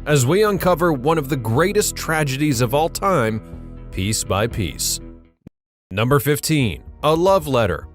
as we uncover one of the greatest tragedies of all time, piece by piece. Number 15. A Love Letter.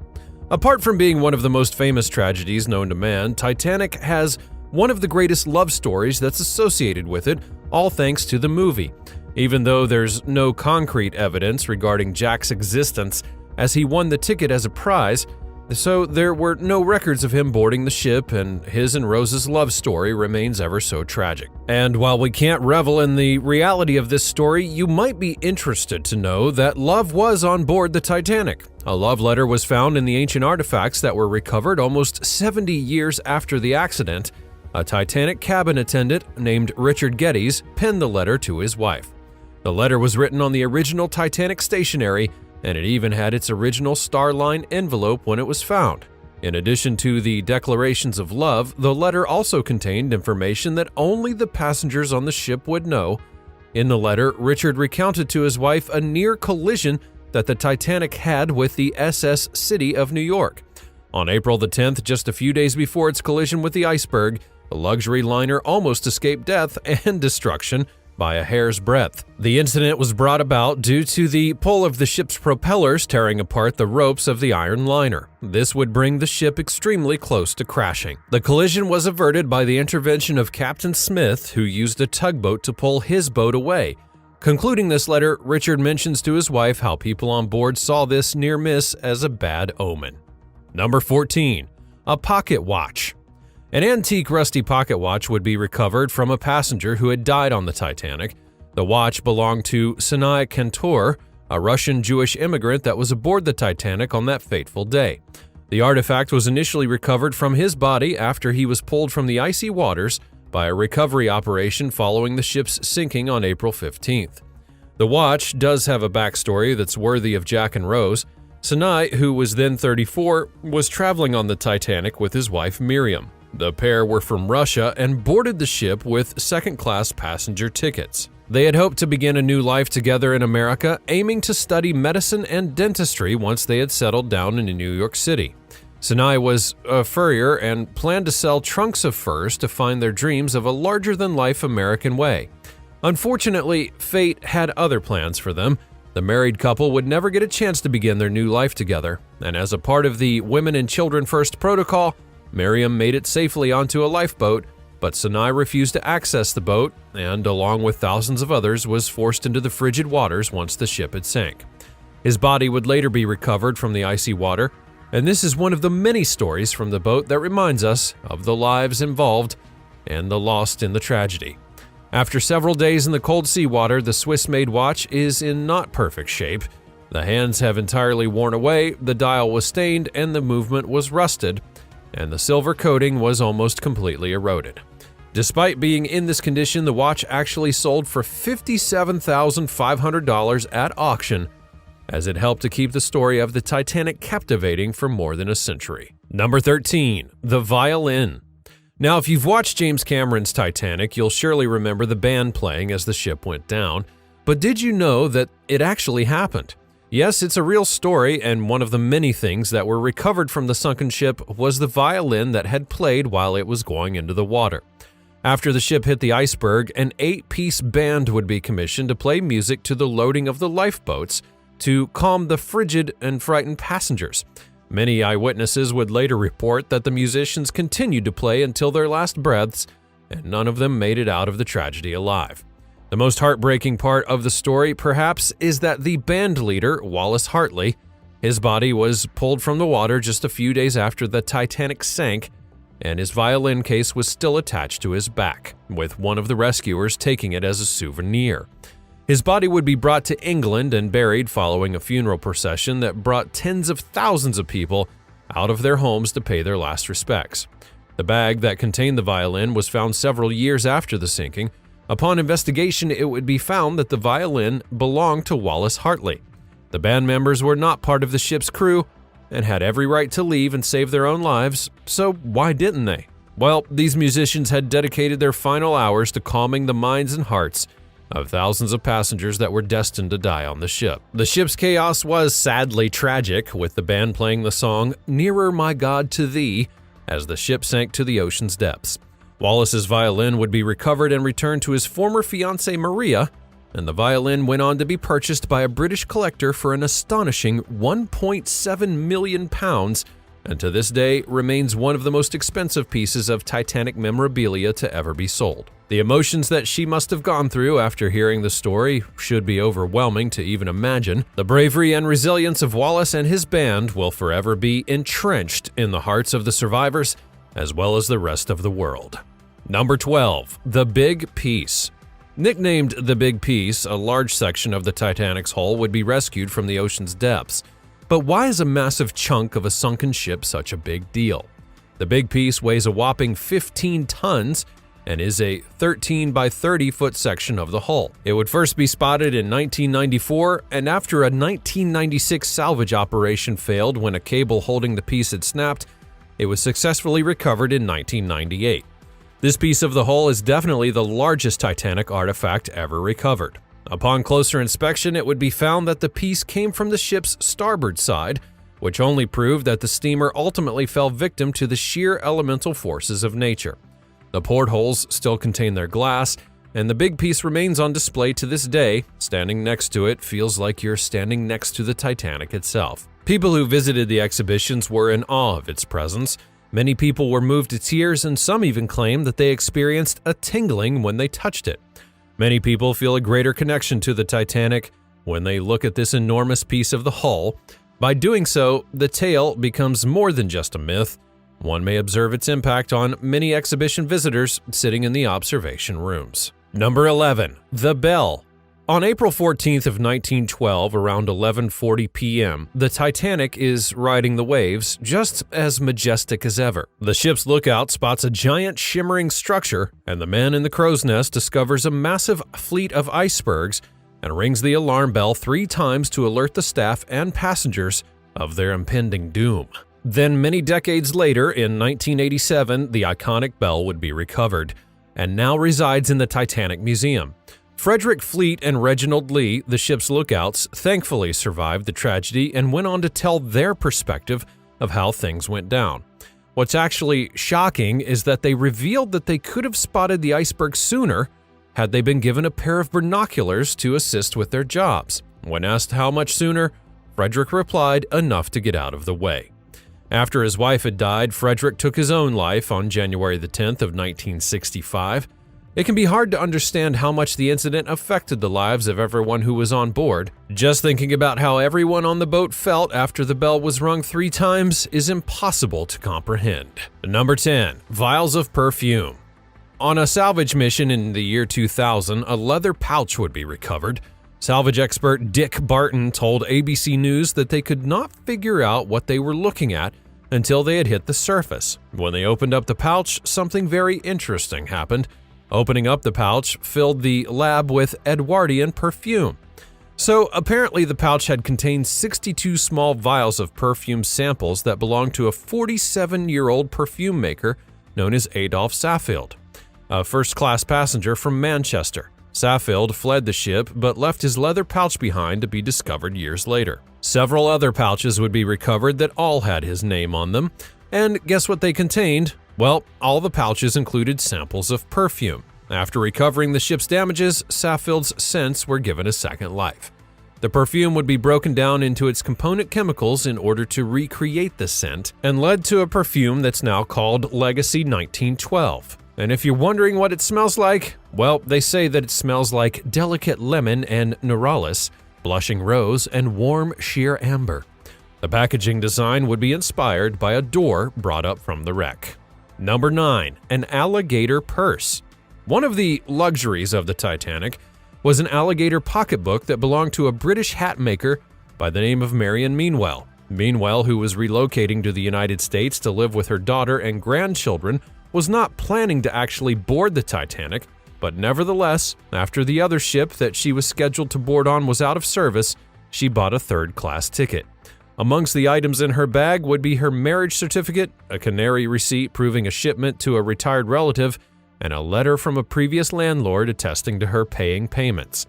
Apart from being one of the most famous tragedies known to man, Titanic has one of the greatest love stories that's associated with it, all thanks to the movie. Even though there's no concrete evidence regarding Jack's existence, as he won the ticket as a prize, so there were no records of him boarding the ship, and his and Rose's love story remains ever so tragic. And while we can't revel in the reality of this story, you might be interested to know that love was on board the Titanic. A love letter was found in the ancient artifacts that were recovered almost 70 years after the accident. A Titanic cabin attendant named Richard Geddes penned the letter to his wife. The letter was written on the original Titanic stationery, and it even had its original Starline envelope when it was found. In addition to the declarations of love, the letter also contained information that only the passengers on the ship would know. In the letter, Richard recounted to his wife a near collision that the Titanic had with the SS City of New York. On April the 10th, just a few days before its collision with the iceberg, the luxury liner almost escaped death and destruction by a hair's breadth. The incident was brought about due to the pull of the ship's propellers tearing apart the ropes of the iron liner. This would bring the ship extremely close to crashing. The collision was averted by the intervention of Captain Smith, who used a tugboat to pull his boat away. Concluding this letter, Richard mentions to his wife how people on board saw this near miss as a bad omen. Number 14. A Pocket Watch. An antique rusty pocket watch would be recovered from a passenger who had died on the Titanic. The watch belonged to Sinai Kantor, a Russian Jewish immigrant that was aboard the Titanic on that fateful day. The artifact was initially recovered from his body after he was pulled from the icy waters by a recovery operation following the ship's sinking on April 15th. The watch does have a backstory that's worthy of Jack and Rose. Sinai, who was then 34, was traveling on the Titanic with his wife Miriam. The pair were from Russia and boarded the ship with second-class passenger tickets. They had hoped to begin a new life together in America, aiming to study medicine and dentistry once they had settled down in New York City. Sinai was a furrier and planned to sell trunks of furs to find their dreams of a larger-than-life American way. Unfortunately, fate had other plans for them. The married couple would never get a chance to begin their new life together, and as a part of the Women and Children First protocol, Miriam made it safely onto a lifeboat, but Sinai refused to access the boat and, along with thousands of others, was forced into the frigid waters once the ship had sank. His body would later be recovered from the icy water, and this is one of the many stories from the boat that reminds us of the lives involved and the lost in the tragedy. After several days in the cold seawater, the Swiss-made watch is in not perfect shape. The hands have entirely worn away, the dial was stained, and the movement was rusted, and the silver coating was almost completely eroded. Despite being in this condition, the watch actually sold for $57,500 at auction, as it helped to keep the story of the Titanic captivating for more than a century. Number 13. The Violin. Now, if you've watched James Cameron's Titanic, you'll surely remember the band playing as the ship went down. But did you know that it actually happened? Yes, it's a real story, and one of the many things that were recovered from the sunken ship was the violin that had played while it was going into the water. After the ship hit the iceberg, an 8-piece band would be commissioned to play music to the loading of the lifeboats to calm the frigid and frightened passengers. Many eyewitnesses would later report that the musicians continued to play until their last breaths, and none of them made it out of the tragedy alive. The most heartbreaking part of the story, perhaps, is that the band leader, Wallace Hartley, his body was pulled from the water just a few days after the Titanic sank, and his violin case was still attached to his back, with one of the rescuers taking it as a souvenir. His body would be brought to England and buried following a funeral procession that brought tens of thousands of people out of their homes to pay their last respects. The bag that contained the violin was found several years after the sinking. Upon investigation, it would be found that the violin belonged to Wallace Hartley. The band members were not part of the ship's crew and had every right to leave and save their own lives, so why didn't they? Well, these musicians had dedicated their final hours to calming the minds and hearts of thousands of passengers that were destined to die on the ship. The ship's chaos was sadly tragic, with the band playing the song "Nearer My God to Thee" as the ship sank to the ocean's depths. Wallace's violin would be recovered and returned to his former fiancée Maria, and the violin went on to be purchased by a British collector for an astonishing £1.7 million, and to this day remains one of the most expensive pieces of Titanic memorabilia to ever be sold. The emotions that she must have gone through after hearing the story should be overwhelming to even imagine. The bravery and resilience of Wallace and his band will forever be entrenched in the hearts of the survivors, as well as the rest of the world. Number 12. The Big Piece. Nicknamed the Big Piece, a large section of the Titanic's hull would be rescued from the ocean's depths. But why is a massive chunk of a sunken ship such a big deal? The Big Piece weighs a whopping 15 tons and is a 13 by 30 foot section of the hull. It would first be spotted in 1994, and after a 1996 salvage operation failed when a cable holding the piece had snapped, it was successfully recovered in 1998. This piece of the hull is definitely the largest Titanic artifact ever recovered. Upon closer inspection, it would be found that the piece came from the ship's starboard side, which only proved that the steamer ultimately fell victim to the sheer elemental forces of nature. The portholes still contain their glass, and the big piece remains on display to this day. Standing next to it feels like you're standing next to the Titanic itself. People who visited the exhibitions were in awe of its presence. Many people were moved to tears, and some even claimed that they experienced a tingling when they touched it. Many people feel a greater connection to the Titanic when they look at this enormous piece of the hull. By doing so, the tale becomes more than just a myth. One may observe its impact on many exhibition visitors sitting in the observation rooms. Number 11. The Bell. On April 14th of 1912, around 11:40 p.m., the Titanic is riding the waves, just as majestic as ever. The ship's lookout spots a giant shimmering structure, and the man in the crow's nest discovers a massive fleet of icebergs and rings the alarm bell 3 times to alert the staff and passengers of their impending doom. Then, many decades later, in 1987, the iconic bell would be recovered, and now resides in the Titanic Museum. Frederick Fleet and Reginald Lee, the ship's lookouts, thankfully survived the tragedy and went on to tell their perspective of how things went down. What's actually shocking is that they revealed that they could have spotted the iceberg sooner had they been given a pair of binoculars to assist with their jobs. When asked how much sooner, Frederick replied, enough to get out of the way. After his wife had died, Frederick took his own life on January the 10th of 1965. It can be hard to understand how much the incident affected the lives of everyone who was on board. Just thinking about how everyone on the boat felt after the bell was rung 3 times is impossible to comprehend. Number 10. Vials of perfume. On a salvage mission in the year 2000, a leather pouch would be recovered. Salvage expert Dick Barton told ABC News that they could not figure out what they were looking at until they had hit the surface. When they opened up the pouch, something very interesting happened. Opening up the pouch filled the lab with Edwardian perfume. So apparently the pouch had contained 62 small vials of perfume samples that belonged to a 47-year-old perfume maker known as Adolf Saffield, a first-class passenger from Manchester. Saffield fled the ship but left his leather pouch behind to be discovered years later. Several other pouches would be recovered that all had his name on them. And guess what they contained? Well, all the pouches included samples of perfume. After recovering the ship's damages, Saffield's scents were given a second life. The perfume would be broken down into its component chemicals in order to recreate the scent, and led to a perfume that's now called Legacy 1912. And if you're wondering what it smells like, well, they say that it smells like delicate lemon and neuralis, blushing rose, and warm sheer amber. The packaging design would be inspired by a door brought up from the wreck. Number 9. An alligator purse. One of the luxuries of the Titanic was an alligator pocketbook that belonged to a British hat maker by the name of Marion Meanwell. Meanwell, who was relocating to the United States to live with her daughter and grandchildren, was not planning to actually board the Titanic, but nevertheless, after the other ship that she was scheduled to board on was out of service, she bought a third-class ticket. Amongst the items in her bag would be her marriage certificate, a canary receipt proving a shipment to a retired relative, and a letter from a previous landlord attesting to her paying payments.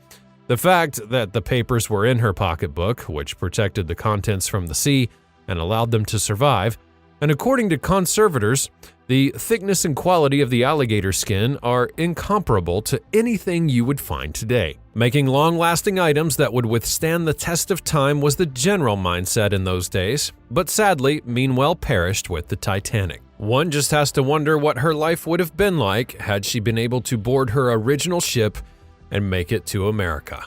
The fact that the papers were in her pocketbook, which protected the contents from the sea and allowed them to survive, and according to conservators, The thickness and quality of the alligator skin are incomparable to anything you would find today. Making long-lasting items that would withstand the test of time was the general mindset in those days, but sadly, Meanwell perished with the Titanic. One just has to wonder what her life would have been like had she been able to board her original ship and make it to America.